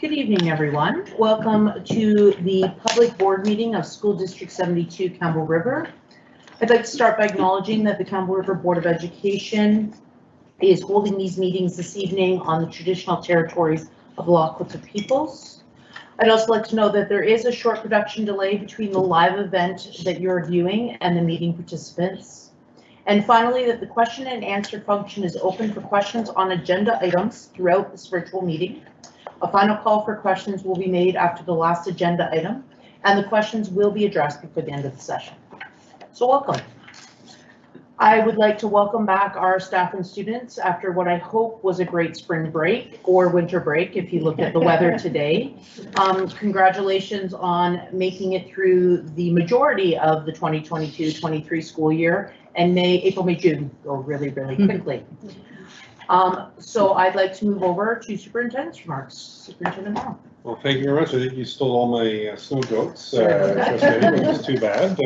Good evening, everyone. Welcome to the public board meeting of School District 72 Campbell River. I'd like to start by acknowledging that the Campbell River Board of Education is holding these meetings this evening on the traditional territories of the Lakota peoples. I'd also like to know that there is a short production delay between the live event that you're viewing and the meeting participants. And finally, that the question and answer function is open for questions on agenda items throughout this virtual meeting. A final call for questions will be made after the last agenda item, and the questions will be addressed before the end of the session. So welcome. I would like to welcome back our staff and students after what I hope was a great spring break or winter break if you looked at the weather today. Congratulations on making it through the majority of the 2022-23 school year, and April, May, June go really, really quickly. So I'd like to move over to Superintendent's remarks. Superintendent Hall. Well, thank you very much. I think you stole all my snow jokes, which is too bad.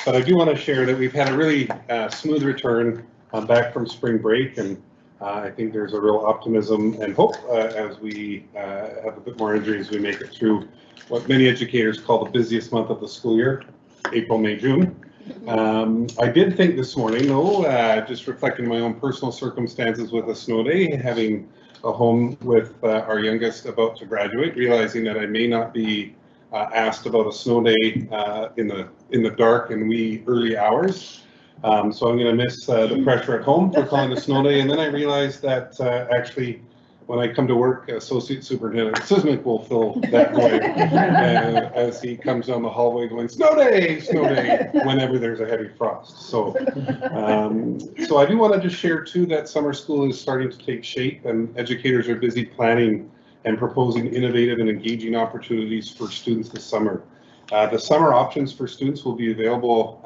But I do want to share that we've had a really smooth return back from spring break, and I think there's a real optimism and hope as we have a bit more energy as we make it through what many educators call the busiest month of the school year, April, May, June. I did think this morning, though, just reflecting my own personal circumstances with a snow day, having a home with our youngest about to graduate, realizing that I may not be asked about a snow day in the dark and wee early hours. So I'm going to miss the pressure at home for calling a snow day. And then I realized that actually, when I come to work, Associate Superintendent Sismic will fill that void as he comes down the hallway going, snow day, whenever there's a heavy frost. So, so I do want to just share too that summer school is starting to take shape, and educators are busy planning and proposing innovative and engaging opportunities for students this summer. The summer options for students will be available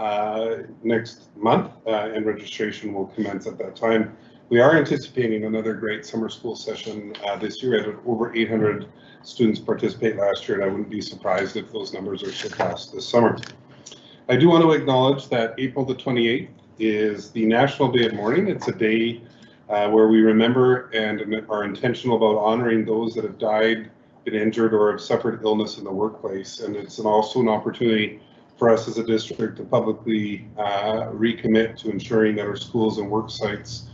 next month, and registration will commence at that time. We are anticipating another great summer school session this year. I had over 800 students participate last year, and I wouldn't be surprised if those numbers are surpassed this summer. I do want to acknowledge that April the 28th is the National Day of Mourning. It's a day where we remember and are intentional about honoring those that have died, been injured, or have suffered illness in the workplace. And it's also an opportunity for us as a district to publicly recommit to ensuring that our schools and work sites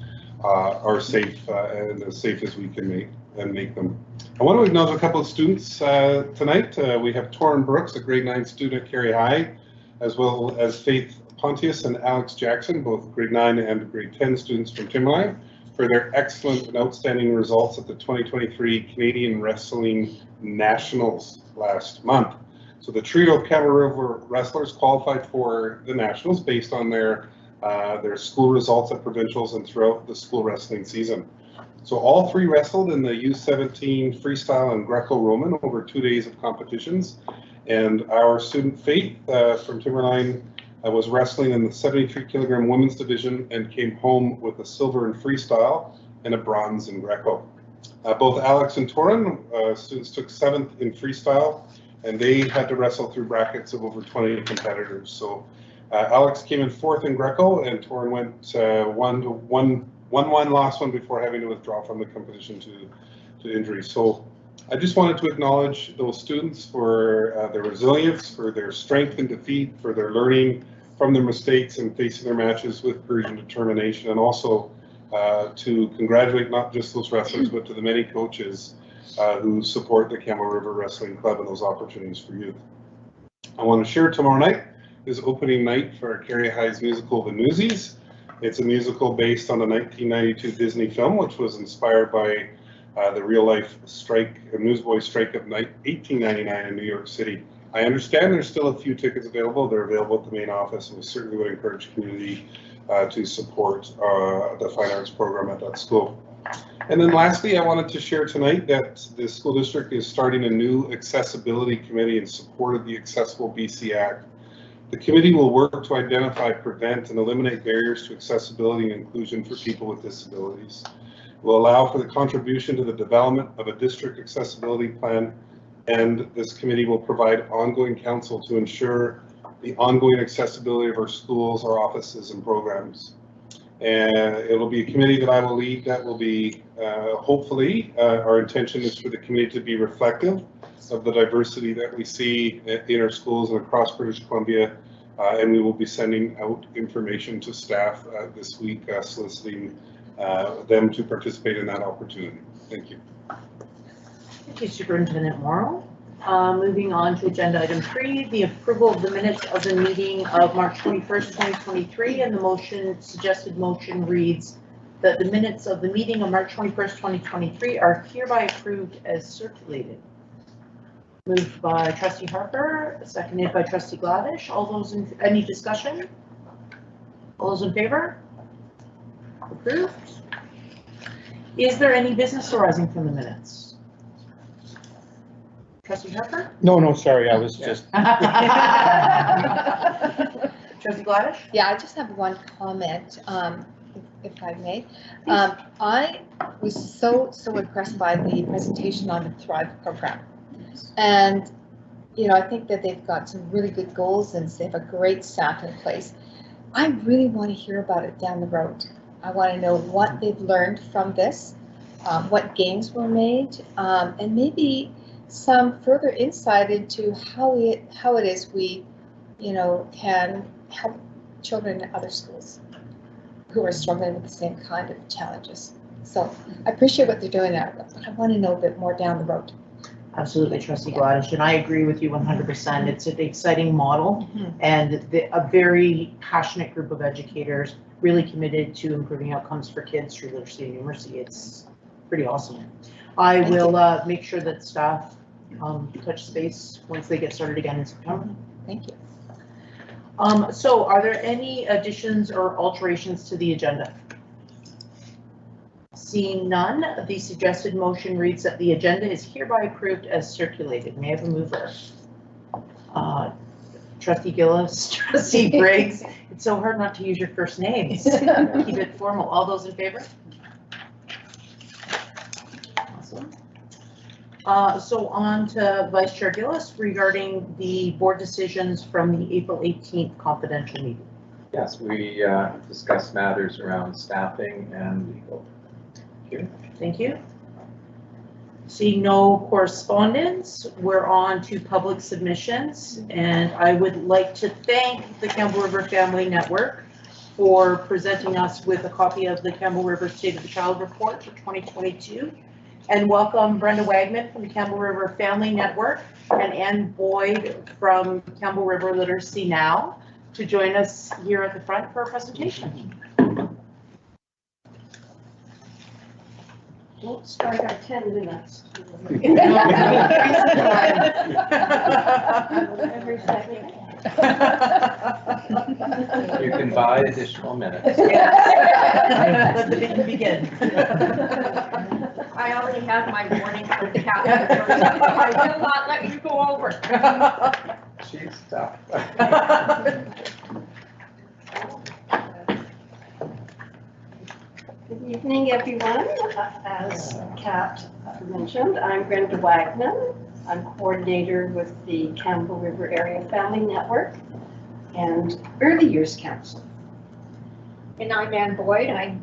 are safe and as safe as we can make them. I want to acknowledge a couple of students tonight. We have Torin Brooks, a grade 9 student at Carey High, as well as Faith Pontius and Alex Jackson, both grade 9 and grade 10 students from Timberline, for their excellent and outstanding results at the 2023 Canadian Wrestling Nationals last month. So the trio of Campbell River wrestlers qualified for the Nationals based on their school results at provincials and throughout the school wrestling season. So all three wrestled in the U17 freestyle and Greco-Roman over 2 days of competitions. And our student Faith from Timberline was wrestling in the 73 kilogram women's division and came home with a silver in freestyle and a bronze in Greco. Both Alex and Torin, students, took 7th in freestyle, and they had to wrestle through brackets of over 20 competitors. So Alex came in 4th in Greco, and Torin went 1-1, lost one before having to withdraw from the competition to injury. So I just wanted to acknowledge those students for their resilience, for their strength in defeat, for their learning from their mistakes and facing their matches with courage and determination, and also to congratulate not just those wrestlers, but to the many coaches who support the Campbell River Wrestling Club and those opportunities for youth. I want to share tomorrow night is opening night for Carey High's musical The Newsies. It's a musical based on the 1992 Disney film, which was inspired by the real-life strike, newsboy strike of 1899 in New York City. I understand there's still a few tickets available. They're available at the main office, and we certainly would encourage community to support the fine arts program at that school. And then lastly, I wanted to share tonight that the school district is starting a new accessibility committee in support of the Accessible BC Act. The committee will work to identify, prevent, and eliminate barriers to accessibility and inclusion for people with disabilities. It will allow for the contribution to the development of a district accessibility plan, and this committee will provide ongoing counsel to ensure the ongoing accessibility of our schools, our offices, and programs. And it'll be a committee that I will lead that will be, hopefully, our intention is for the committee to be reflective of the diversity that we see in our schools and across British Columbia. And we will be sending out information to staff this week, soliciting them to participate in that opportunity. Thank you. Thank you, Superintendent Morrow. Moving on to agenda item 3, the approval of the minutes of the meeting of March 21st, 2023, and the suggested motion reads that the minutes of the meeting of March 21st, 2023 are hereby approved as circulated. Moved by Trustee Harper, seconded by Trustee Gladish. All those in, any discussion? All those in favor? Approved. Is there any business arising from the minutes? Trustee Harper? No, sorry, I was just. Trustee Gladish? Yeah, I just have one comment, if I may. I was so impressed by the presentation on the Thrive program. And, you know, I think that they've got some really good goals and they have a great staff in place. I really want to hear about it down the road. I want to know what they've learned from this, what gains were made, and maybe some further insight into how it is we, you know, can help children in other schools who are struggling with the same kind of challenges. So I appreciate what they're doing now, but I want to know a bit more down the road. Absolutely, Trustee Gladish, and I agree with you 100%. It's an exciting model and a very passionate group of educators really committed to improving outcomes for kids through literacy and numeracy. It's pretty awesome. I will make sure that staff touch base once they get started again in September. Thank you. So are there any additions or alterations to the agenda? Seeing none, the suggested motion reads that the agenda is hereby approved as circulated. May I have a mover? Trustee Gillis, Trustee Briggs. It's so hard not to use your first names. Keep it formal. All those in favor? Awesome. So on to Vice Chair Gillis regarding the board decisions from the April 18th confidential meeting. Yes, we discussed matters around staffing and legal. Thank you. Seeing no correspondence, we're on to public submissions, and I would like to thank the Campbell River Family Network for presenting us with a copy of the Campbell River State of the Child Report for 2022, and welcome Brenda Wagman from the Campbell River Family Network and Ann Boyd from Campbell River Literacy Now to join us here at the front for a presentation. We'll start our 10 minutes. Every second. You can buy additional minutes. Let the meeting begin. I already have my warning from the captain. I will not let you go over. She's tough. Good evening, everyone. As Kat mentioned, I'm Brenda Wagman. I'm coordinator with the Campbell River Area Family Network and Early Years Council. And I'm Ann Boyd. I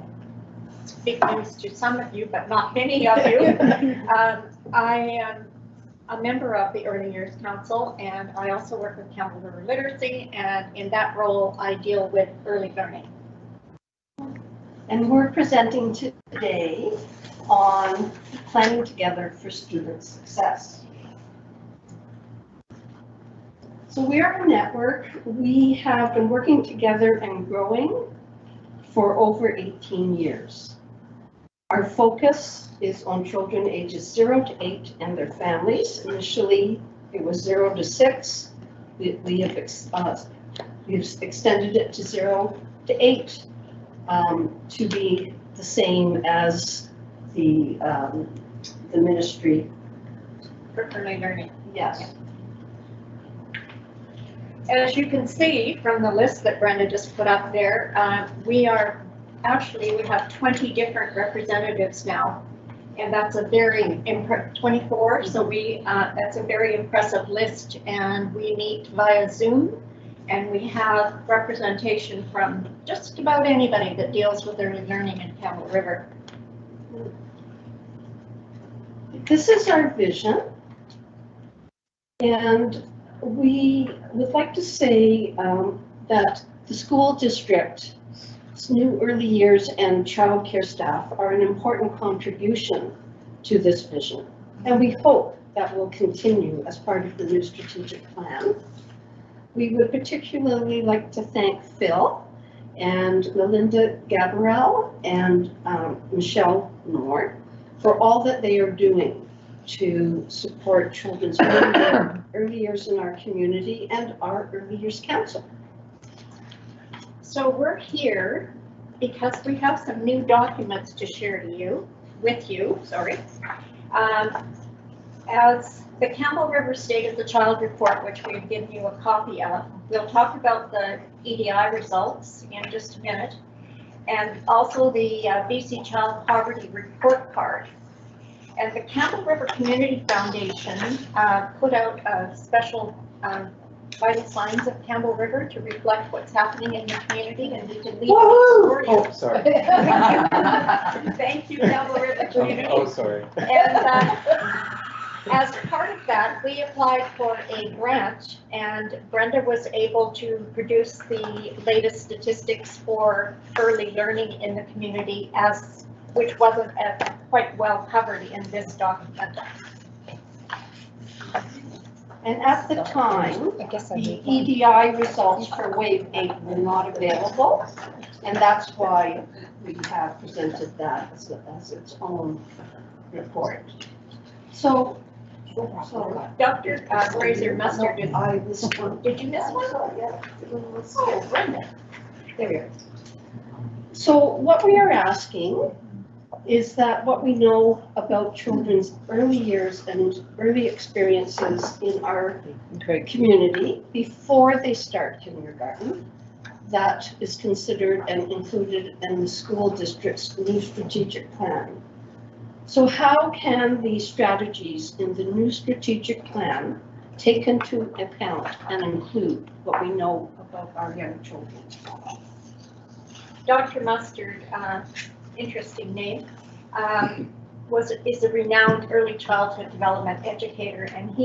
speak news to some of you, but not many of you. I am a member of the Early Years Council, and I also work with Campbell River Literacy, and in that role, I deal with early learning. And we're presenting today on planning together for student success. So we are a network. We have been working together and growing for over 18 years. Our focus is on children ages 0 to 8 and their families. Initially, it was 0 to 6. We have extended it to 0 to 8 to be the same as the ministry. For early learning. Yes. As you can see from the list that Brenda just put up there, we have 20 different representatives now, and that's a very 24. So that's a very impressive list, and we meet via Zoom, And we have representation from just about anybody that deals with early learning in Campbell River. This is our vision. And we would like to say that the school district's new early years and childcare staff are an important contribution to this vision. And we hope that will continue as part of the new strategic plan. We would particularly like to thank Phil and Melinda Gabrielle and Michelle Knorr for all that they are doing to support children's early years in our community and our Early Years Council. So we're here because we have some new documents to share with you. As the Campbell River State of the Child Report, which we've given you a copy of, we'll talk about the EDI results in just a minute, and also the BC Child Poverty Report Card. And the Campbell River Community Foundation put out a special vital signs of Campbell River to reflect what's happening in the community, and we can leave it for you. Oh, sorry. Thank you, Campbell River community. Oh, sorry. And as part of that, we applied for a grant, and Brenda was able to produce the latest statistics for early learning in the community, which wasn't quite well covered in this document. And at the time, I guess I the need one. EDI results for Wave 8 were not available, and that's why we have presented that as its own report. So, Dr. Fraser Mustard, I missed one. did you miss one? Oh, Brenda. There we are. So what we are asking is that what we know about children's early years and early experiences in our community before they start kindergarten, that is considered and included in the school district's new strategic plan. So how can these strategies in the new strategic plan take into account and include what we know about our young children? Dr. Mustard, interesting name, is a renowned early childhood development educator, and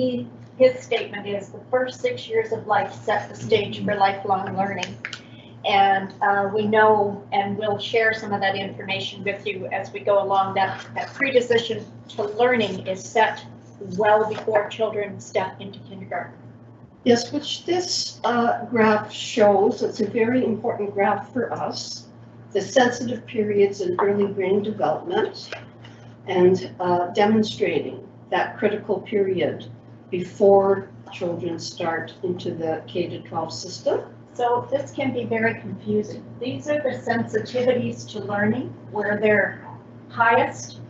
his statement is the first 6 years of life set the stage for lifelong learning. And we know, and we'll share some of that information with you as we go along, that predisposition to learning is set well before children step into kindergarten. Yes, which this graph shows. It's a very important graph for us. The sensitive periods in early brain development, and demonstrating that critical period before children start into the K-12 system. So this can be very confusing. These are the sensitivities to learning where they're highest,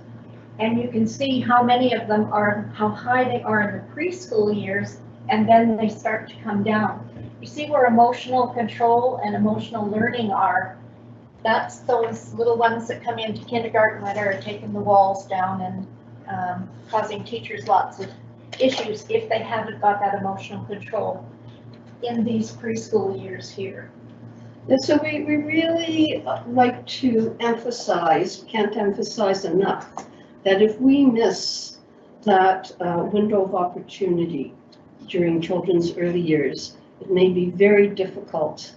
and you can see how many of them are, how high they are in the preschool years, and then they start to come down. You see where emotional control and emotional learning are. That's those little ones that come into kindergarten that are taking the walls down and causing teachers lots of issues if they haven't got that emotional control in these preschool years here. And so we really like to emphasize, can't emphasize enough, that if we miss that window of opportunity during children's early years, it may be very difficult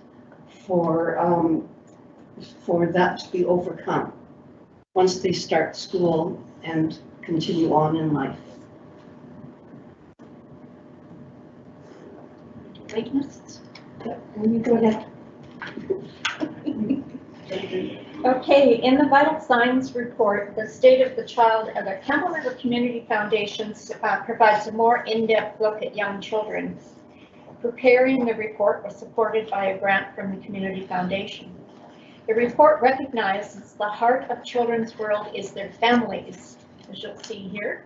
for that to be overcome once they start school and continue on in life. You go ahead. Okay, in the Vital Signs report, the state of the child of the Campbell River Community Foundation provides a more in-depth look at young children. Preparing the report was supported by a grant from the Community Foundation. The report recognizes the heart of children's world is their families, as you'll see here.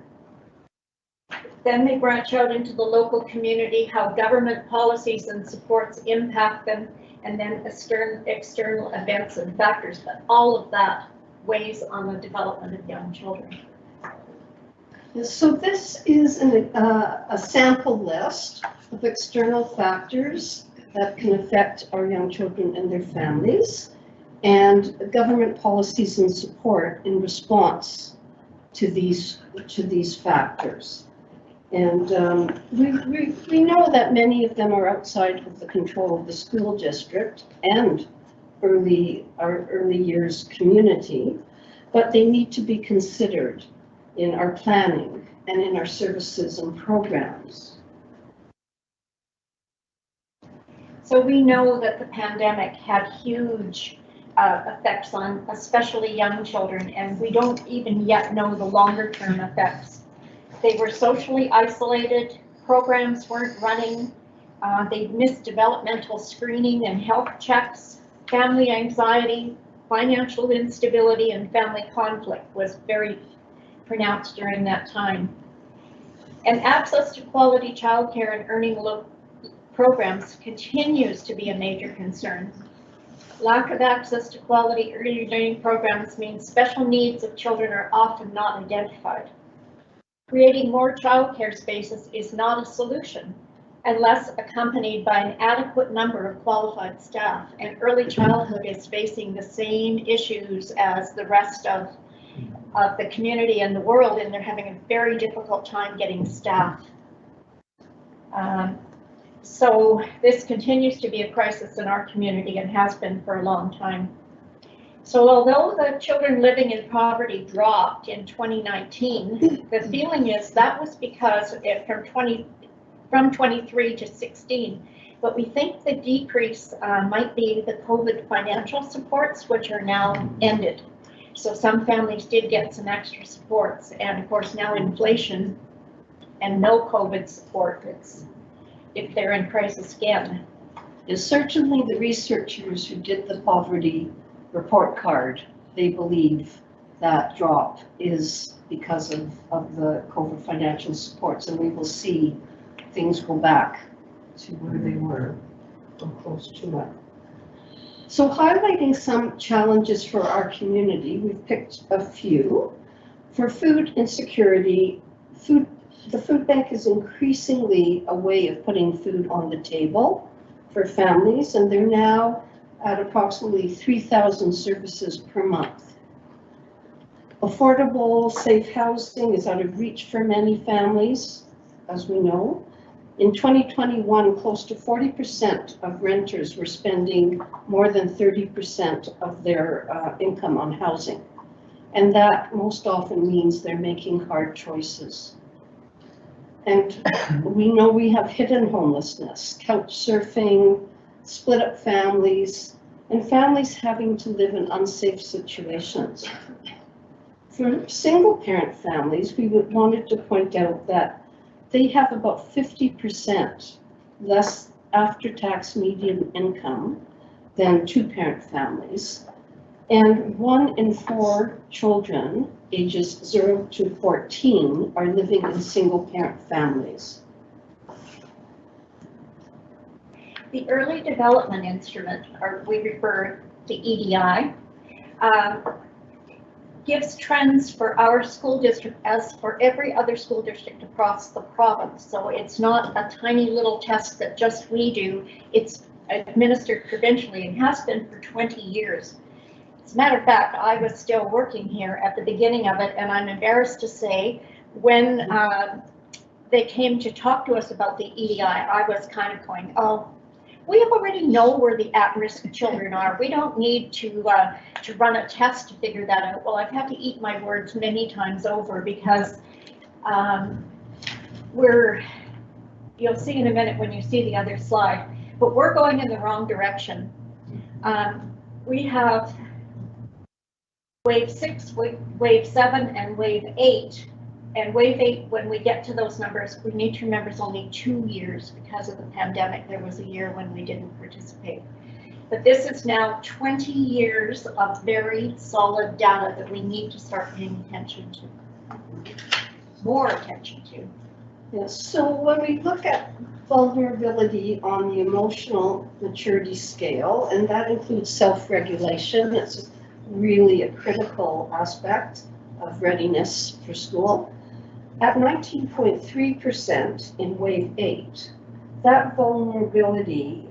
Then they branch out into the local community, how government policies and supports impact them, and then external events and factors, but all of that weighs on the development of young children. So this is a sample list of external factors that can affect our young children and their families, and government policies and support in response to these factors. And we know that many of them are outside of the control of the school district and our early years community, but they need to be considered in our planning and in our services and programs. So we know that the pandemic had huge effects on especially young children, and we don't even yet know the longer term effects. They were socially isolated, programs weren't running, they missed developmental screening and health checks, family anxiety, financial instability, and family conflict was very pronounced during that time. And access to quality childcare and earning programs continues to be a major concern. Lack of access to quality early learning programs means special needs of children are often not identified. Creating more childcare spaces is not a solution unless accompanied by an adequate number of qualified staff, and early childhood is facing the same issues as the rest of the community and the world, and they're having a very difficult time getting staff. So this continues to be a crisis in our community and has been for a long time. So although the children living in poverty dropped in 2019, the feeling is that was because from 23 to 16, but we think the decrease might be the COVID financial supports, which are now ended. So some families did get some extra supports, and of course now inflation and no COVID support, if they're in crisis again. Is certainly the researchers who did the poverty report card, they believe that drop is because of the COVID financial supports, and we will see things go back to where they were or close to it. So highlighting some challenges for our community, we've picked a few. For food insecurity, the food bank is increasingly a way of putting food on the table for families, and they're now at approximately 3,000 services per month. Affordable, safe housing is out of reach for many families, as we know. In 2021, close to 40% of renters were spending more than 30% of their income on housing. And that most often means they're making hard choices. And we know we have hidden homelessness, couch surfing, split up families, and families having to live in unsafe situations. For single parent families, we wanted to point out that they have about 50% less after-tax median income than two-parent families. And 1 in 4 children ages 0 to 14 are living in single-parent families. The Early Development Instrument, or we refer to EDI, gives trends for our school district as for every other school district across the province. So it's not a tiny little test that just we do, it's administered provincially and has been for 20 years. As a matter of fact, I was still working here at the beginning of it, and I'm embarrassed to say when they came to talk to us about the EDI, I was kind of going, oh, we already know where the at-risk children are. We don't need to run a test to figure that out. Well, I've had to eat my words many times over because you'll see in a minute when you see the other slide, but we're going in the wrong direction. We have wave 6, wave 7, and wave 8. And wave 8, when we get to those numbers, we need to remember it's only 2 years because of the pandemic. There was a year when we didn't participate. But this is now 20 years of very solid data that we need to start paying attention to, more attention to. Yes, so when we look at vulnerability on the emotional maturity scale, and that includes self-regulation, it's really a critical aspect of readiness for school. At 19.3% in wave 8, that vulnerability,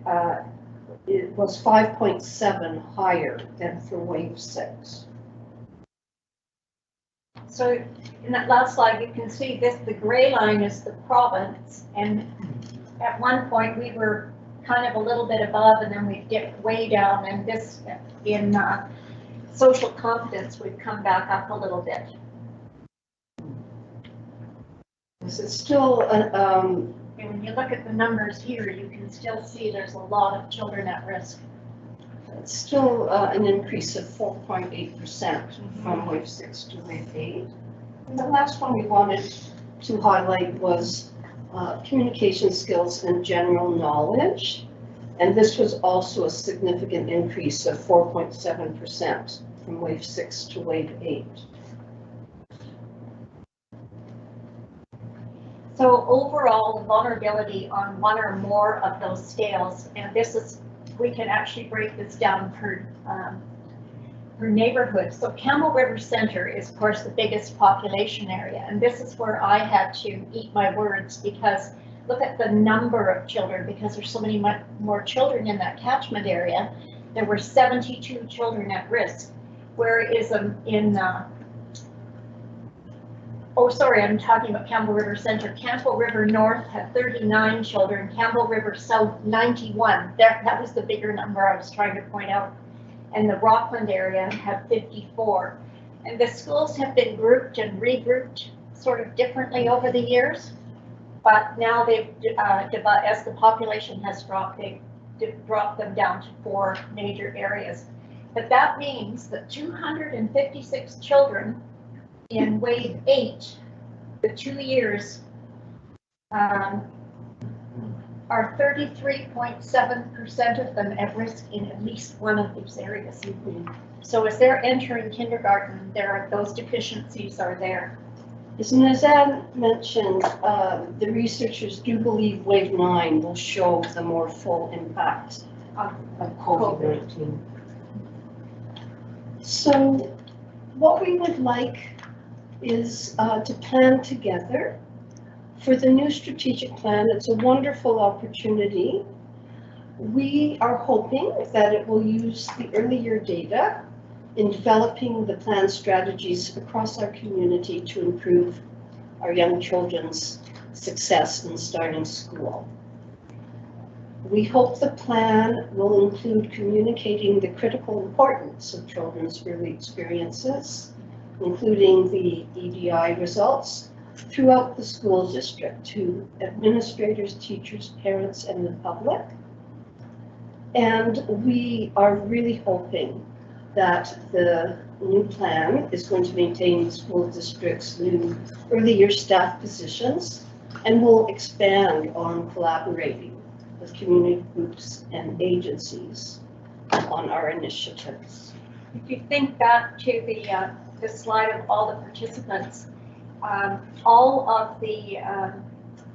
it was 5.7 higher than for wave 6. So in that last slide, you can see this, the gray line is the province, and at one point we were kind of a little bit above and then we dipped way down, and this in social confidence, we've come back up a little bit. This is still, And when you look at the numbers here, you can still see there's a lot of children at risk. it's still an increase of 4.8% from wave 6 to wave 8. And the last one we wanted to highlight was communication skills and general knowledge. And this was also a significant increase of 4.7% from wave 6 to wave 8. So overall, the vulnerability on one or more of those scales, and this is, we can actually break this down per neighborhood. So Campbell River Center is of course the biggest population area, and this is where I had to eat my words, because look at the number of children, because there's so many more children in that catchment area. There were 72 children at risk, whereas oh, sorry, I'm talking about Campbell River Center. Campbell River North had 39 children, Campbell River South 91. That was the bigger number I was trying to point out. And the Rockland area had 54. And the schools have been grouped and regrouped sort of differently over the years. But now they've, as the population has dropped, they've dropped them down to 4 major areas. But that means that 256 children in wave 8, the 2 years, are 33.7% of them at risk in at least one of these areas. So as they're entering kindergarten, those deficiencies are there. As Nazan mentioned, the researchers do believe wave 9 will show the more full impact Of COVID-19. So what we would like is to plan together for the new strategic plan. It's a wonderful opportunity. We are hoping that it will use the early year data in developing the plan strategies across our community to improve our young children's success in starting school. We hope the plan will include communicating the critical importance of children's early experiences, including the EDI results, throughout the school district to administrators, teachers, parents, and the public. And we are really hoping that the new plan is going to maintain the school district's new early year staff positions and will expand on collaborating with community groups and agencies on our initiatives. If you think back to the slide of all the participants, all of the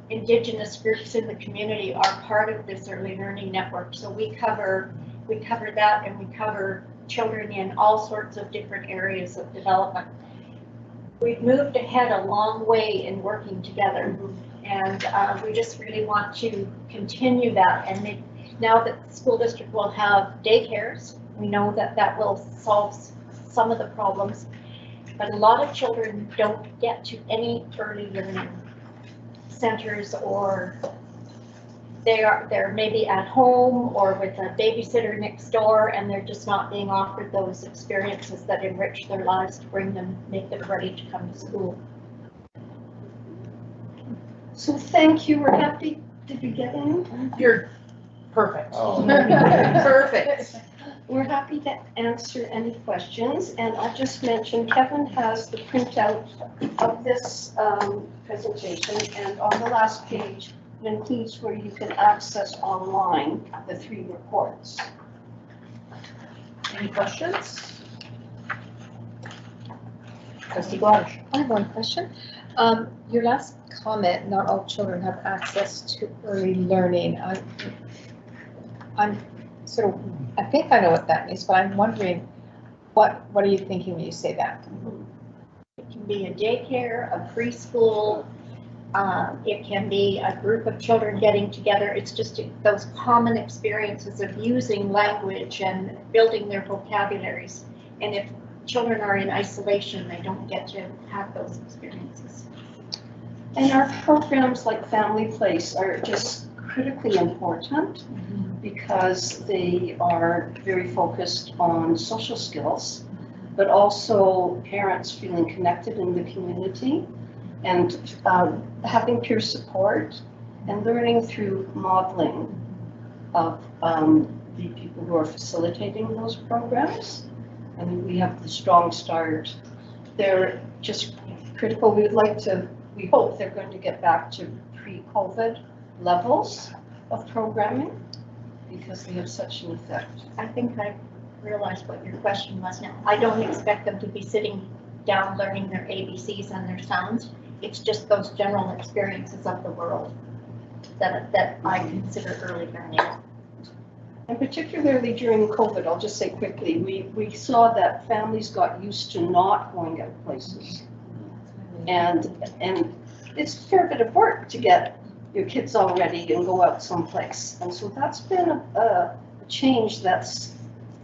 Indigenous groups in the community are part of this early learning network. So we cover that, and we cover children in all sorts of different areas of development. We've moved ahead a long way in working together, and we just really want to continue that. And now that the school district will have daycares, we know that that will solve some of the problems. But a lot of children don't get to any early learning centers, or they're maybe at home or with a babysitter next door, and they're just not being offered those experiences that enrich their lives to make them ready to come to school. So thank you. We're happy. Did we get any? You're perfect. Oh. Perfect. We're happy to answer any questions, and I'll just mention Kevin has the printout of this presentation, and on the last page it includes where you can access online the 3 reports. Any questions? Trustee Gladys. I have one question. Your last comment, not all children have access to early learning. I'm sort of, I think I know what that means, but I'm wondering, what are you thinking when you say that? It can be a daycare, a preschool, It can be a group of children getting together. It's just those common experiences of using language and building their vocabularies. And if children are in isolation, they don't get to have those experiences. And our programs like Family Place are just critically important because they are very focused on social skills, but also parents feeling connected in the community and having peer support and learning through modeling of the people who are facilitating those programs. I mean, we have the Strong Start. They're just critical. We hope they're going to get back to pre-COVID levels of programming because they have such an effect. I think I realized what your question was now. I don't expect them to be sitting down learning their ABCs and their sounds. It's just those general experiences of the world that I consider early learning. And particularly during COVID, I'll just say quickly, we saw that families got used to not going out places. And it's a fair bit of work to get your kids all ready and go out someplace. And so that's been a change that's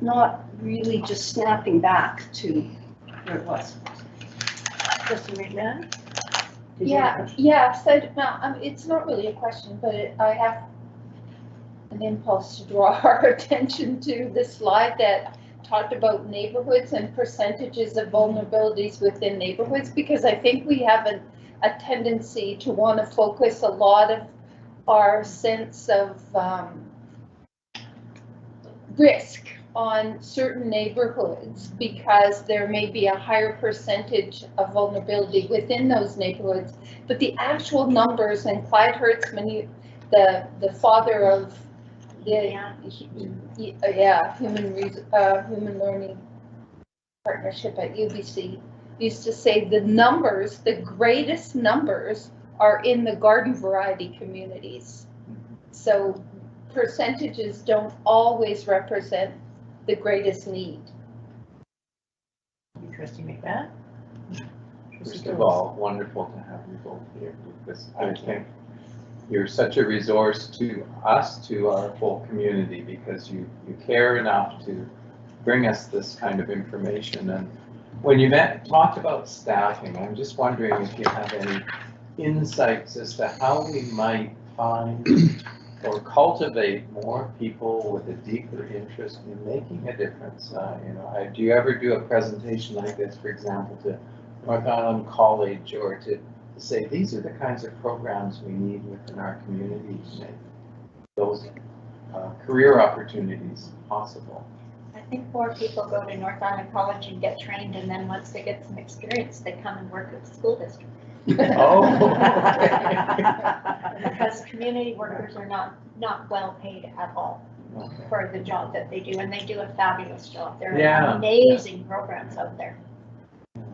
not really just snapping back to where it was. Trustee McMahon? It's not really a question, but I have an impulse to draw our attention to the slide that talked about neighborhoods and percentages of vulnerabilities within neighborhoods, because I think we have a tendency to want to focus a lot of our sense of risk on certain neighborhoods because there may be a higher percentage of vulnerability within those neighborhoods, but the actual numbers, and Clyde Hertzman, the father of the human learning partnership at UBC, used to say the greatest numbers are in the garden variety communities. So percentages don't always represent the greatest need. Trustee McMahon? First of all, wonderful to have you both here because I think you're such a resource to us, to our whole community, because you care enough to bring us this kind of information. And when you talked about staffing, I'm just wondering if you have any insights as to how we might find or cultivate more people with a deeper interest in making a difference. Do you ever do a presentation like this, for example, to North Island College, or to say these are the kinds of programs we need within our community to make those career opportunities possible? I think more people go to North Island College and get trained, and then once they get some experience, they come and work at the school district. Oh. Because community workers are not well paid at all for the job that they do, and they do a fabulous job. There are amazing programs out there.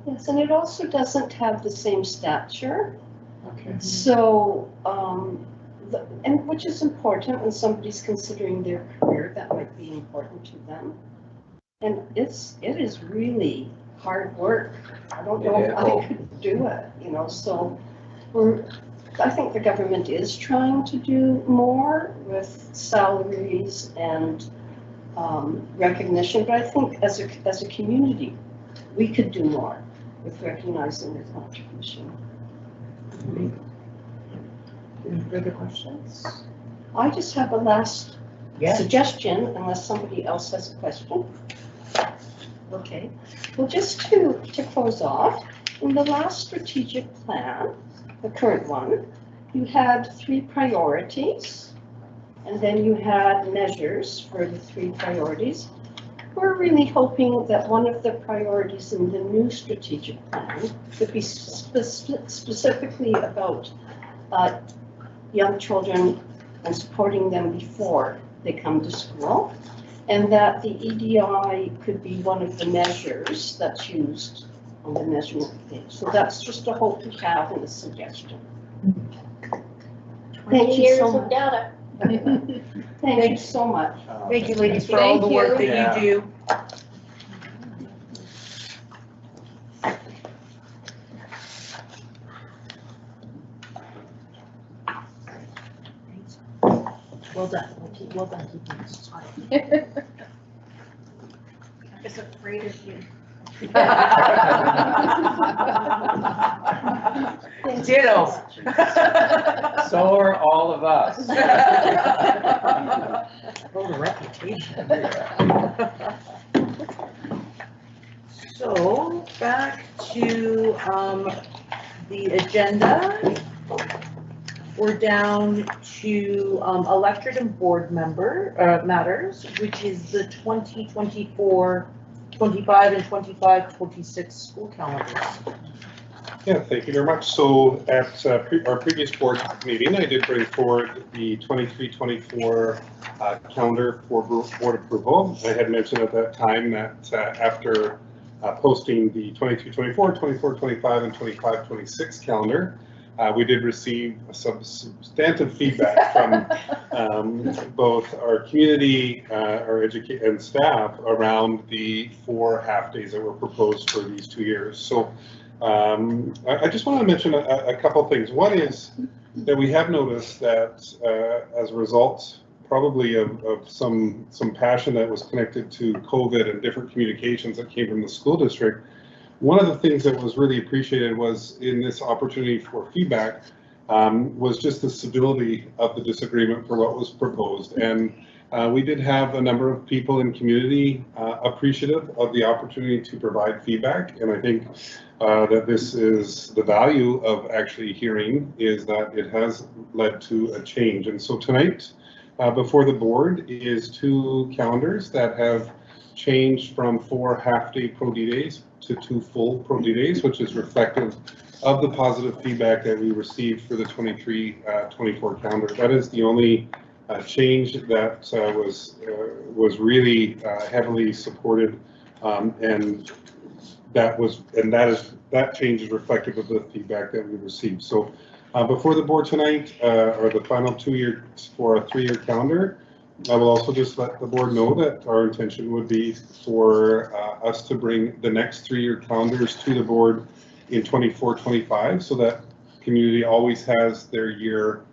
Yes, and it also doesn't have the same stature. Okay. So, and which is important when somebody's considering their career, that might be important to them. And it is really hard work. I don't know if I could do it, so I think the government is trying to do more with salaries and recognition, but I think as a community, we could do more with recognizing their contribution. Any further questions? I just have a last suggestion, unless somebody else has a question. Okay, well, just to close off, in the last strategic plan, the current one, you had 3 priorities, and then you had measures for the 3 priorities. We're really hoping that one of the priorities in the new strategic plan would be specifically about young children and supporting them before they come to school, and that the EDI could be one of the measures that's used on the measurement page. So that's just a hope we have and a suggestion. Thank you so much. Data. Thank you so much. Thank you, ladies, for all the work that you do. Well done, well done, keeping this time. I was afraid of you. Ditto. So are all of us. Oh, the reputation. So, back to, the agenda. We're down to, elected and board member, matters, which is the 2024, 25 and 25-26 school calendars. Yeah, thank you very much. So at our previous board meeting, I did bring forward the 23-24 calendar for board approval. I had mentioned at that time that after posting the 23-24, 24-25, and 25-26 calendar, we did receive some substantive feedback from both our community, our educators and staff around the 4 half-days that were proposed for these 2 years. So I just want to mention a couple things. One is that we have noticed that as a result probably of some passion that was connected to COVID and different communications that came from the school district, one of the things that was really appreciated was in this opportunity for feedback was just the stability of the disagreement for what was proposed. And we did have a number of people in community appreciative of the opportunity to provide feedback. And I think that this is the value of actually hearing, is that it has led to a change. And so tonight before the board is 2 calendars that have changed from 4 half-day Pro-D days to 2 full Pro-D days, which is reflective of the positive feedback that we received for the 23-24 calendar. That is the only change that was really heavily supported, and that change is reflective of the feedback that we received. So before the board tonight are the final 2 years for a 3-year calendar. I will also just let the board know that our intention would be for us to bring the next 3-year calendars to the board in 24-25, so that community always has their year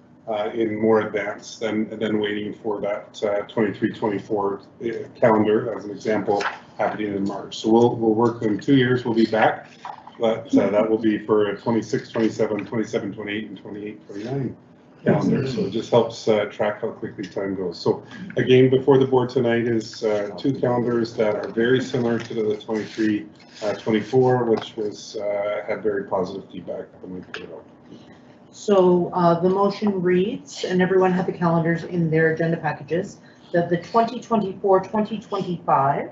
in more advance than waiting for that 23-24 calendar, as an example, happening in March. So we'll work in 2 years. We'll be back, but that will be for 26, 27, 27, 28, and 28, 29 calendar. So it just helps track how quickly time goes. So again, before the board tonight is 2 calendars that are very similar to the 23-24, which was had very positive feedback when we put it out. So the motion reads, and everyone had the calendars in their agenda packages, that the 2024, 2025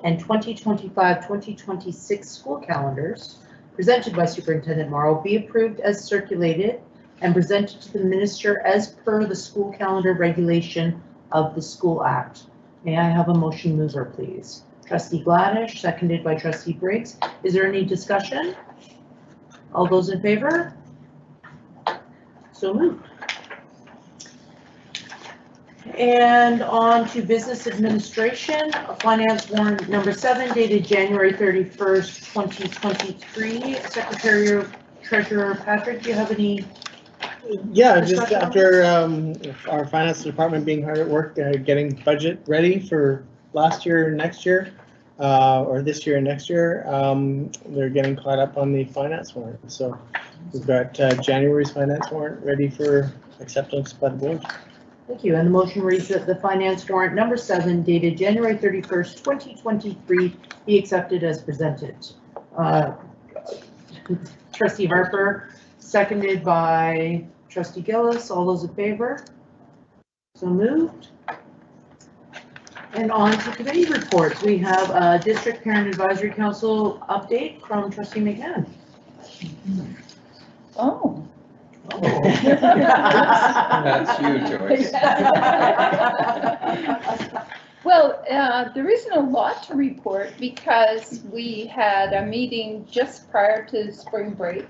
and 2025, 2026 school calendars presented by Superintendent Morrow be approved as circulated and presented to the minister as per the school calendar regulation of the School Act. May I have a motion mover, please? Trustee Gladish, seconded by Trustee Briggs. Is there any discussion? All those in favor? So moved. And on to business administration, finance warrant number 7 dated January 31st, 2023. Secretary Treasurer Patrick, do you have any? Yeah, just after our finance department being hard at work getting budget ready for last year and next year, or this year and next year, they're getting caught up on the finance warrant. So we've got January's finance warrant ready for acceptance by the board. Thank you. And the motion reads that the finance warrant number 7 dated January 31st, 2023 be accepted as presented. Trustee Harper, seconded by Trustee Gillis. All those in favor? So moved. And on to committee reports. We have a District Parent Advisory Council update from Trustee McMahon. Oh. That's you, Joyce. Well, there isn't a lot to report because we had a meeting just prior to spring break.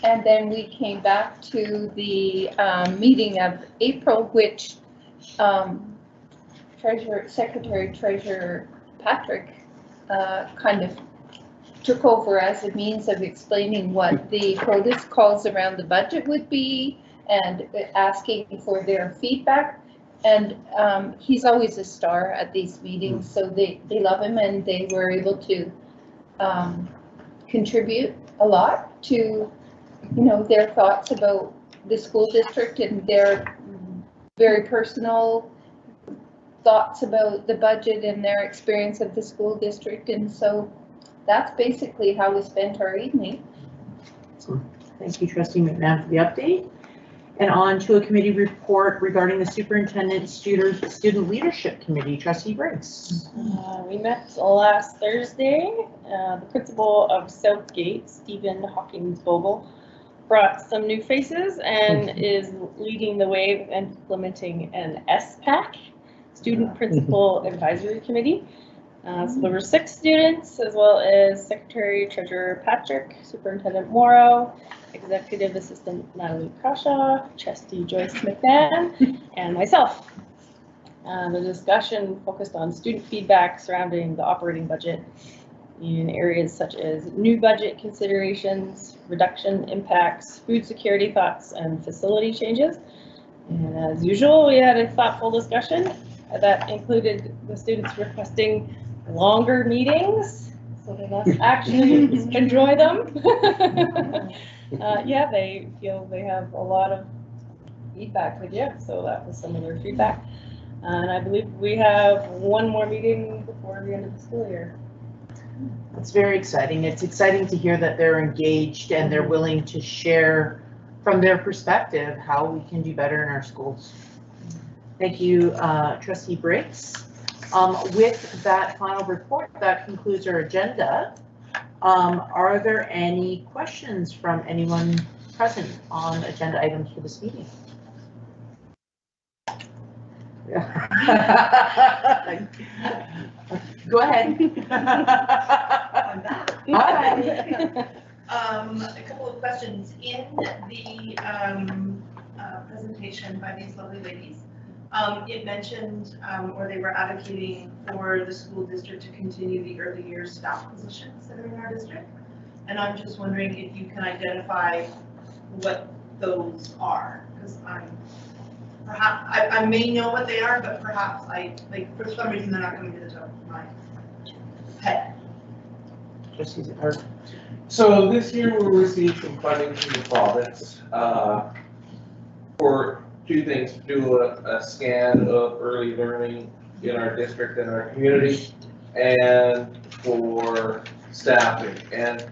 And then we came back to the meeting of April, which Secretary Treasurer Patrick kind of took over as a means of explaining what the protocols around the budget would be and asking for their feedback. And he's always a star at these meetings, so they love him, and they were able to contribute a lot to, you know, their thoughts about the school district and their very personal thoughts about the budget and their experience of the school district. And so that's basically how we spent our evening. Thank you, Trustee McMahon, for the update. And on to a committee report regarding the Superintendent Student Leadership Committee. Trustee Briggs. We met last Thursday. The principal of Southgate, Stephen Hawkins-Bogle, brought some new faces and is leading the way of implementing an SPAC, Student Principal Advisory Committee. So there were 6 students, as well as Secretary Treasurer Patrick, Superintendent Morrow, Executive Assistant Natalie Crashaw, Trustee Joyce McMahon, and myself. The discussion focused on student feedback surrounding the operating budget in areas such as new budget considerations, reduction impacts, food security thoughts, and facility changes. And as usual, we had a thoughtful discussion that included the students requesting longer meetings so they must actually enjoy them. Yeah, they feel they have a lot of feedback to give, so that was some of their feedback. And I believe we have one more meeting before the end of the school year. It's very exciting. It's exciting to hear that they're engaged and they're willing to share from their perspective how we can do better in our schools. Thank you, Trustee Briggs. With that final report, that concludes our agenda. Are there any questions from anyone present on agenda items for this meeting? Go ahead. I'm back. Hi. A couple of questions. In the presentation by these lovely ladies, it mentioned, or they were advocating for the school district to continue the early years staff positions that are in our district. And I'm just wondering if you can identify what those are, because I may know what they are, but perhaps for some reason they're not coming to the top of my head. So this year we'll receive some funding from the province for 2 things: to do a scan of early learning in our district and our community, and for staffing. And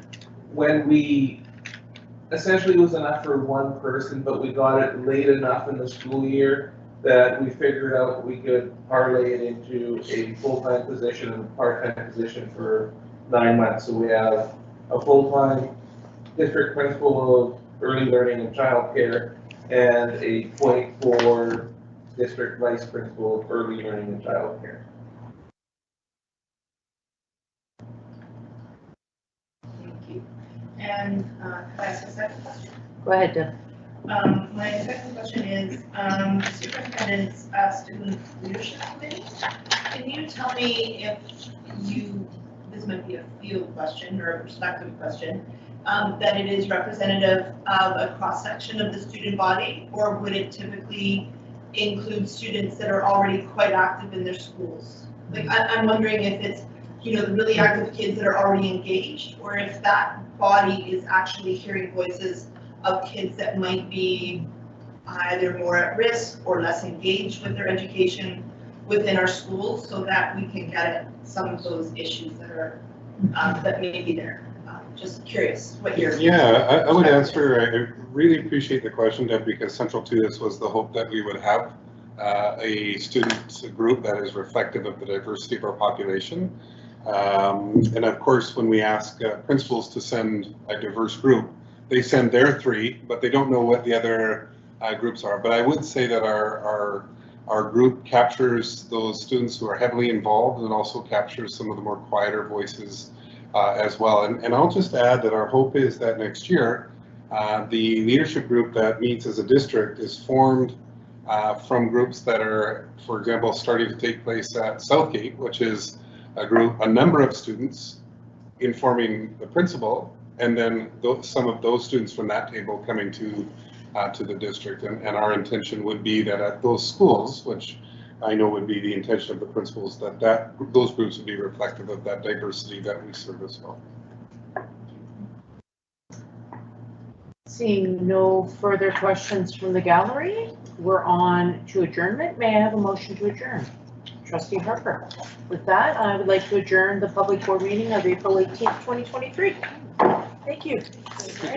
when we essentially it was enough for one person, but we got it late enough in the school year that we figured out we could parlay it into a full-time position and a part-time position for 9 months. So we have a full-time district principal of early learning and childcare and a .4 district vice principal of early learning and childcare. Thank you. And can I ask a second question? Go ahead, Deb. My second question is Superintendent's Student Leadership Committee. Can you tell me if this might be a field question or a perspective question, that it is representative of a cross-section of the student body, or would it typically include students that are already quite active in their schools? Like, I'm wondering if it's, the really active kids that are already engaged, or if that body is actually hearing voices of kids that might be either more at risk or less engaged with their education within our schools, so that we can get at some of those issues that are that may be there. Just curious what your I would answer. I really appreciate the question, Deb, because central to this was the hope that we would have a student group that is reflective of the diversity of our population. And of course, when we ask principals to send a diverse group, they send their 3, but they don't know what the other groups are. But I would say that our group captures those students who are heavily involved and also captures some of the more quieter voices as well. And I'll just add that our hope is that next year, the leadership group that meets as a district is formed from groups that are, for example, starting to take place at Southgate, which is a number of students informing the principal, and then some of those students from that table coming to to the district. And our intention would be that at those schools, which I know would be the intention of the principals, that those groups would be reflective of that diversity that we serve as well. Seeing no further questions from the gallery, we're on to adjournment. May I have a motion to adjourn? Trustee Harper. With that, I would like to adjourn the public board meeting of April 18th, 2023. Thank you.